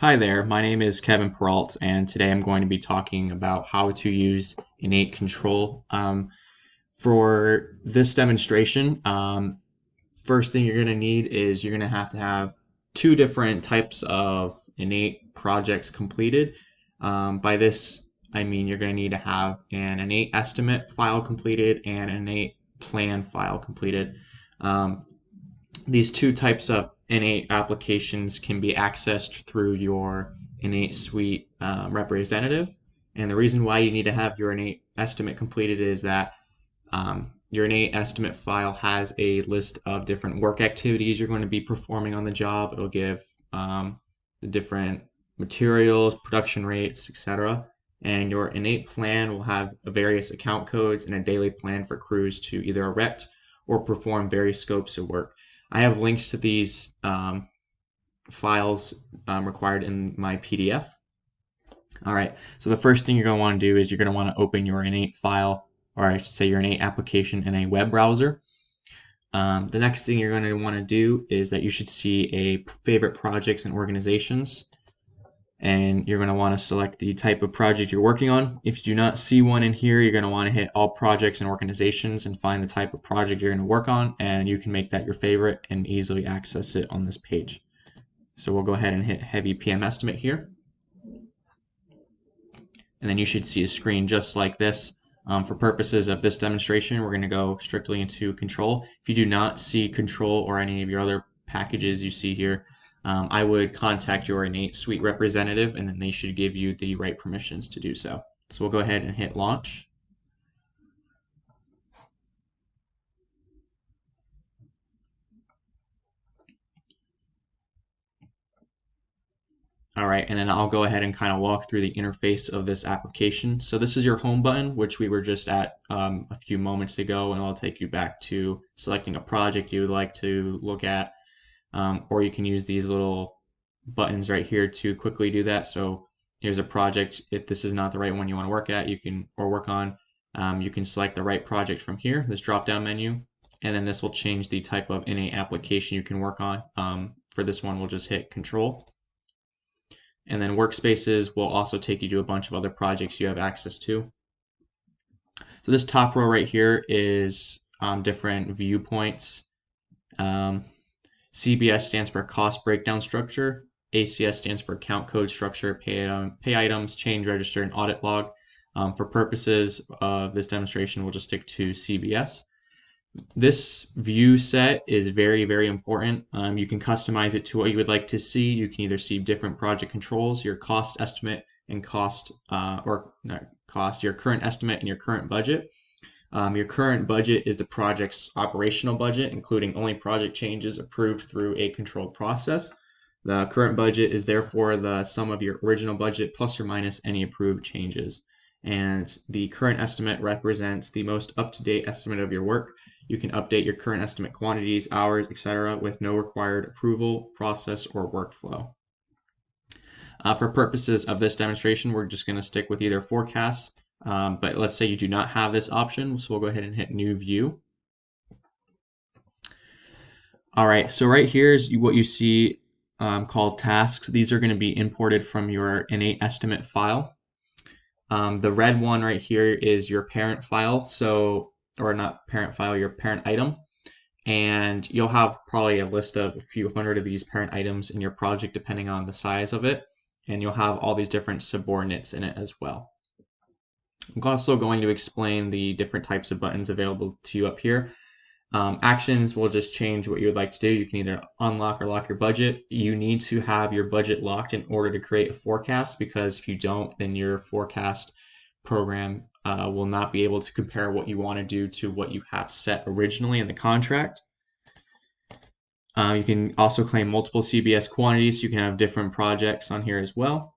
Hi there, my name is Kevin Peralt, and today I'm going to be talking about how to use InEight Control. For this demonstration, first thing you're going to need is you're going to have two different types of InEight projects completed. By this, I mean you're going to need to have an InEight estimate file completed and an InEight plan file completed. Um, these two types of InEight applications can be accessed through your InEight Suite representative. And the reason why you need to have your InEight estimate completed is that your InEight estimate file has a list of different work activities you're going to be performing on the job. It'll give the different materials, production rates, etc. And your InEight plan will have various account codes and a daily plan for crews to either erect or perform various scopes of work. I have links to these files required in my PDF. All right, so the first thing you're going to want to do is you're going to want to open your InEight file, or I should say your InEight application in a web browser. The next thing you're going to want to do is that you should see a favorite projects and organizations, and you're going to want to select the type of project you're working on. If you do not see one in here, you're going to want to hit all projects and organizations and find the type of project you're going to work on, and you can make that your favorite and easily access it on this page. So we'll go ahead and hit heavy PM estimate here. And then you should see a screen just like this. For purposes of this demonstration, we're going to go strictly into control. If you do not see control or any of your other packages you see here, I would contact your InEight Suite representative, and then they should give you the right permissions to do so. So we'll go ahead and hit launch. All right, and then I'll go ahead and kind of walk through the interface of this application. So this is your home button, which we were just at a few moments ago, and I'll take you back to selecting a project you would like to look at, or you can use these little buttons right here to quickly do that. So here's a project. If this is not the right one you want to work at, you can work on, you can select the right project from here, this drop-down menu, and then this will change the type of InEight application you can work on. For this one, we'll just hit Control. And then workspaces will also take you to a bunch of other projects you have access to. So this top row right here is different viewpoints. CBS stands for cost breakdown structure. ACS stands for account code structure, pay items, change register, and audit log. For purposes of this demonstration, we'll just stick to CBS. This view set is very, very important. You can customize it to what you would like to see. You can either see different project controls, your cost estimate and cost, or not cost, your current estimate and your current budget. Your current budget is the project's operational budget, including only project changes approved through a controlled process. The current budget is therefore the sum of your original budget plus or minus any approved changes. And the current estimate represents the most up-to-date estimate of your work. You can update your current estimate quantities, hours, etc. with no required approval, process, or workflow. For purposes of this demonstration, we're just going to stick with either forecast, but let's say you do not have this option, so we'll go ahead and hit New View. All right, so right here is what you see called tasks. These are going to be imported from your InEight estimate file. The red one right here is your parent file, or not parent file, your parent item. And you'll have probably a list of a few hundred of these parent items in your project depending on the size of it. And you'll have all these different subordinates in it as well. I'm also going to explain the different types of buttons available to you up here. Actions will just change what you would like to do. You can either unlock or lock your budget. You need to have your budget locked in order to create a forecast, because if you don't, then your forecast program will not be able to compare what you want to do to what you have set originally in the contract. You can also claim multiple CBS quantities, so you can have different projects on here as well.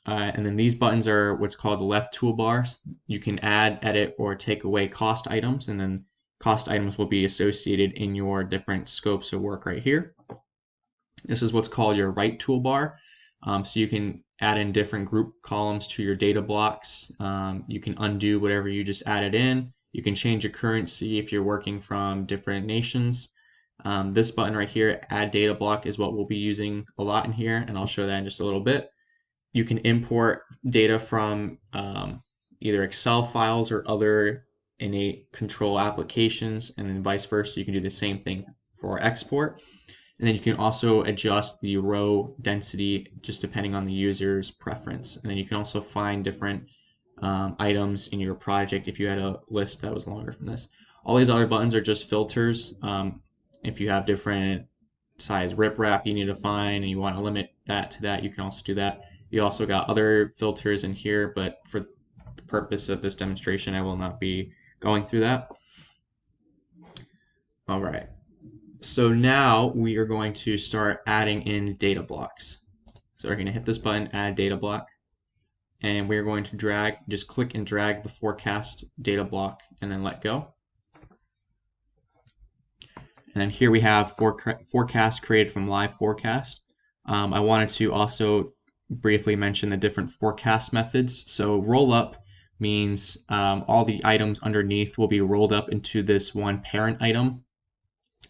And then these buttons are what's called the left toolbar. You can add, edit, or take away cost items, and then cost items will be associated in your different scopes of work right here. This is what's called your right toolbar. So you can add in different group columns to your data blocks. You can undo whatever you just added in. You can change your currency if you're working from different nations. This button right here, add data block, is what we'll be using a lot in here, and I'll show that in just a little bit. You can import data from either Excel files or other InEight Control applications, and then vice versa. You can do the same thing for export. And then you can also adjust the row density just depending on the user's preference. And then you can also find different items in your project if you had a list that was longer from this. All these other buttons are just filters. If you have different size riprap you need to find and you want to limit that to that, you can also do that. You also got other filters in here, but for the purpose of this demonstration, I will not be going through that. All right. So now we are going to start adding in data blocks. So we're going to hit this button, add data block, and we're going to just click and drag the forecast data block and then let go. And then here we have forecast created from live forecast. I wanted to also briefly mention the different forecast methods. So roll up means all the items underneath will be rolled up into this one parent item.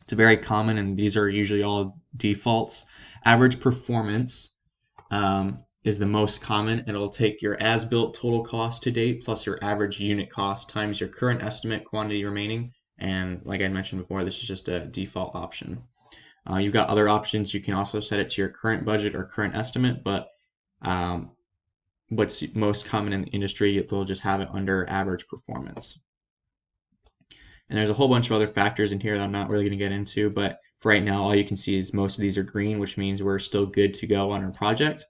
It's very common, and these are usually all defaults. Average performance is the most common, and it'll take your as-built total cost to date plus your average unit cost times your current estimate quantity remaining. And like I mentioned before, this is just a default option. You've got other options. You can also set it to your current budget or current estimate, but what's most common in the industry, they'll just have it under average performance. And there's a whole bunch of other factors in here that I'm not really going to get into, but for right now, all you can see is most of these are green, which means we're still good to go on our project.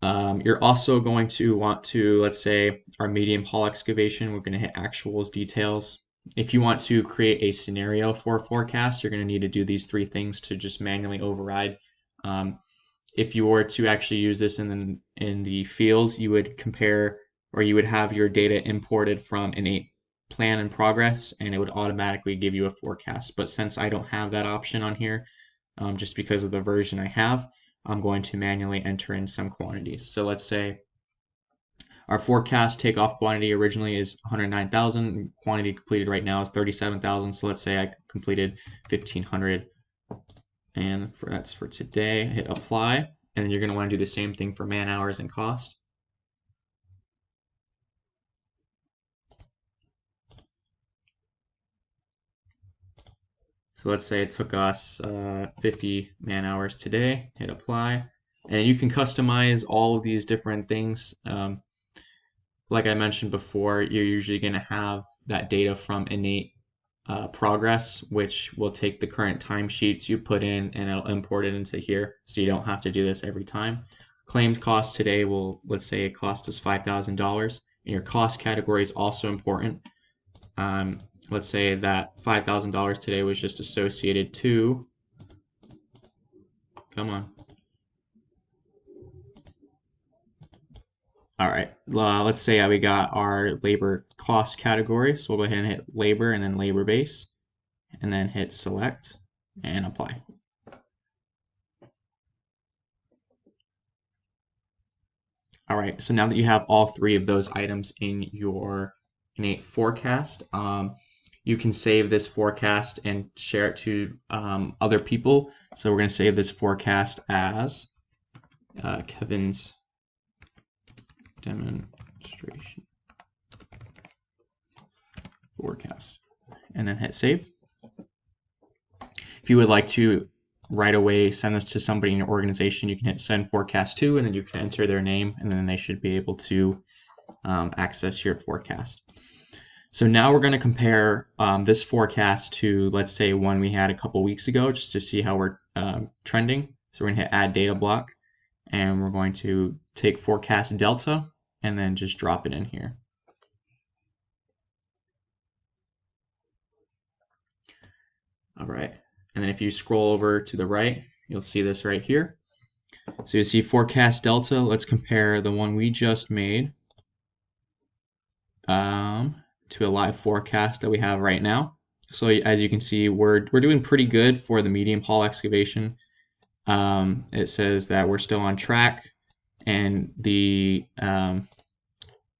You're also going to want to, let's say, our medium haul excavation, we're going to hit actuals details. If you want to create a scenario for a forecast, you're going to need to do these three things to just manually override. If you were to actually use this in the field, you would compare, or you would have your data imported from InEight plan in progress, and it would automatically give you a forecast. But since I don't have that option on here, just because of the version I have, I'm going to manually enter in some quantities. So let's say our forecast takeoff quantity originally is 109,000. Quantity completed right now is 37,000. So let's say I completed 1,500, and that's for today. Hit apply, and then you're going to want to do the same thing for man hours and cost. So let's say it took us 50 man hours today. Hit apply, and you can customize all of these different things. Like I mentioned before, you're usually going to have that data from InEight progress, which will take the current timesheets you put in and it'll import it into here, so you don't have to do this every time. Claims cost today will, let's say it cost us $5,000, and your cost category is also important. Let's say that $5,000 today was just associated to, come on. All right, let's say we got our labor cost category. So we'll go ahead and hit labor and then labor base, and then hit select and apply. All right, so now that you have all three of those items in your InEight forecast, you can save this forecast and share it to other people. So we're going to save this forecast as Kevin's demonstration forecast, and then hit save. If you would like to right away send this to somebody in your organization, you can hit send forecast to, and then you can enter their name, and then they should be able to access your forecast. So now we're going to compare this forecast to, let's say, one we had a couple weeks ago, just to see how we're trending. So we're going to hit add data block, and we're going to take forecast delta and then just drop it in here. All right, and then if you scroll over to the right, you'll see this right here. So you see forecast delta. Let's compare the one we just made to a live forecast that we have right now. So as you can see, we're doing pretty good for the medium haul excavation. It says that we're still on track, and the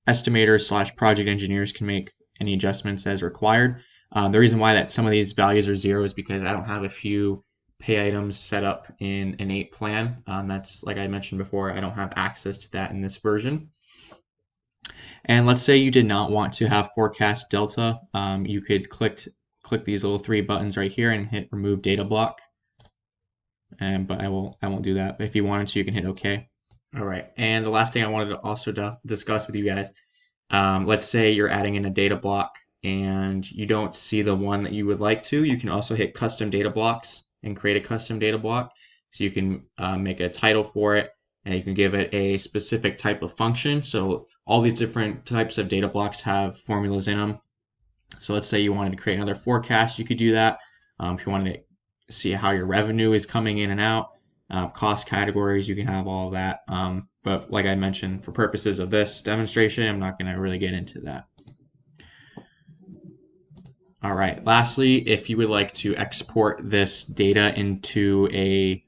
estimators / project engineers can make any adjustments as required. The reason why that some of these values are zero is because I don't have a few pay items set up in InEight plan. That's like I mentioned before, I don't have access to that in this version. And let's say you did not want to have forecast delta. You could click these little three buttons right here and hit remove data block. But I won't do that. If you wanted to, you can hit OK. All right. And the last thing I wanted to also discuss with you guys, let's say you're adding in a data block and you don't see the one that you would like to. You can also hit custom data blocks and create a custom data block. So you can make a title for it, and you can give it a specific type of function. So all these different types of data blocks have formulas in them. So let's say you wanted to create another forecast, you could do that. If you wanted to see how your revenue is coming in and out, cost categories, you can have all of that. But like I mentioned, for purposes of this demonstration, I'm not going to really get into that. All right. Lastly, if you would like to export this data into a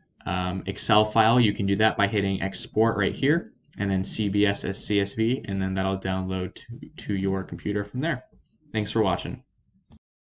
Excel file, you can do that by hitting export right here and then CBS as CSV, and then that'll download to your computer from there. Thanks for watching.